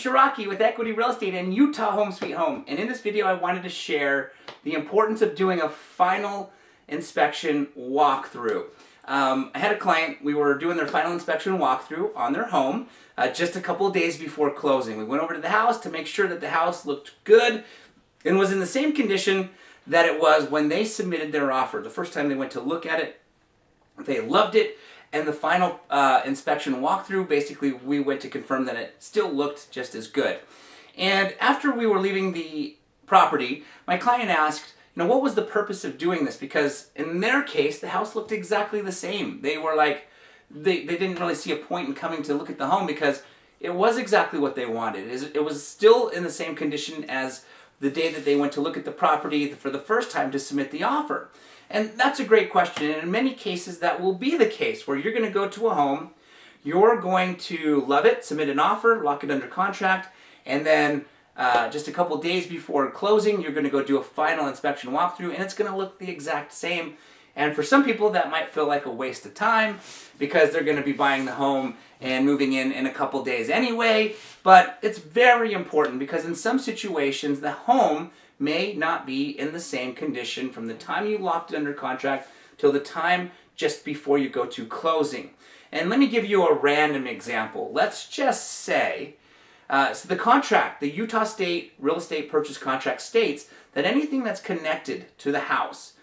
Shiraki with Equity Real Estate and Utah Home Sweet Home. And in this video I wanted to share the importance of doing a final inspection walkthrough. I had a client, we were doing their final inspection walkthrough on their home just a couple of days before closing. We went over to the house to make sure that the house looked good and was in the same condition that it was when they submitted their offer. The first time they went to look at it, they loved it. And the final inspection walkthrough, basically we went to confirm that it still looked just as good. And after we were leaving the property, my client asked, what was the purpose of doing this? Because in their case, the house looked exactly the same. They were like, they didn't really see a point in coming to look at the home because it was exactly what they wanted. It was still in the same condition as the day that they went to look at the property for the first time to submit the offer. And that's a great question, and in many cases that will be the case where you're going to go to a home, you're going to love it, submit an offer, lock it under contract, and then just a couple days before closing you're going to go do a final inspection walkthrough and it's going to look the exact same. And for some people that might feel like a waste of time because they're going to be buying the home and moving in a couple days anyway, but it's very important because in some situations the home may not be in the same condition from the time you locked it under contract till the time just before you go to closing. And let me give you a random example. Let's just say, so the contract, the Utah State Real Estate Purchase Contract states that anything that's connected to the house,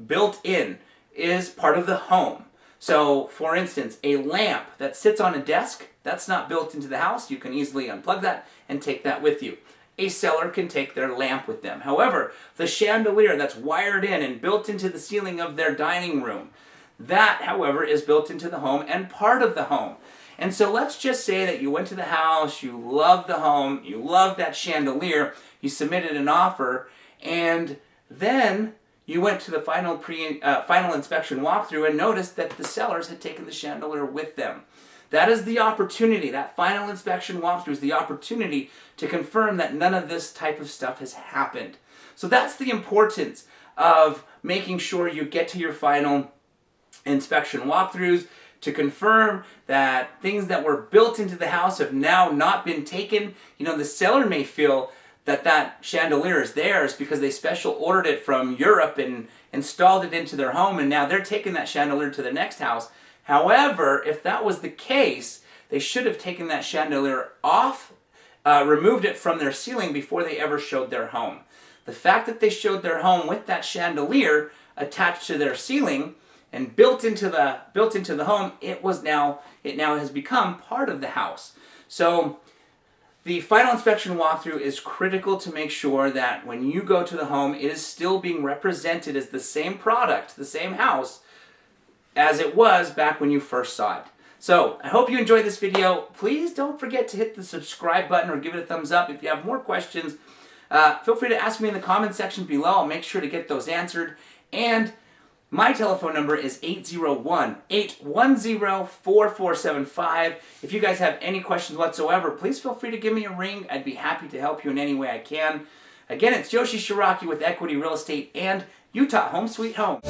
built in, is part of the home. So, for instance, a lamp that sits on a desk, that's not built into the house. You can easily unplug that and take that with you. A seller can take their lamp with them. However, the chandelier that's wired in and built into the ceiling of their dining room, that, however, is built into the home and part of the home. And so let's just say that you went to the house, you loved the home, you loved that chandelier, you submitted an offer, and then you went to the final inspection walkthrough and noticed that the sellers had taken the chandelier with them. That is the opportunity, that final inspection walkthrough is the opportunity to confirm that none of this type of stuff has happened. So that's the importance of making sure you get to your final inspection walkthroughs to confirm that things that were built into the house have now not been taken. The seller may feel that that chandelier is theirs because they special ordered it from Europe and installed it into their home and now they're taking that chandelier to the next house. However, if that was the case, they should have taken that chandelier off, removed it from their ceiling before they ever showed their home. The fact that they showed their home with that chandelier attached to their ceiling and built into the home, it now has become part of the house. So the final inspection walkthrough is critical to make sure that when you go to the home, it is still being represented as the same product, the same house, as it was back when you first saw it. So, I hope you enjoyed this video. Please don't forget to hit the subscribe button or give it a thumbs up. If you have more questions, feel free to ask me in the comment section below. I'll make sure to get those answered. And my telephone number is 801-810-4475. If you guys have any questions whatsoever, please feel free to give me a ring. I'd be happy to help you in any way I can. Again, it's Yoshi Shiraki with Equity Real Estate and Utah Home Sweet Home.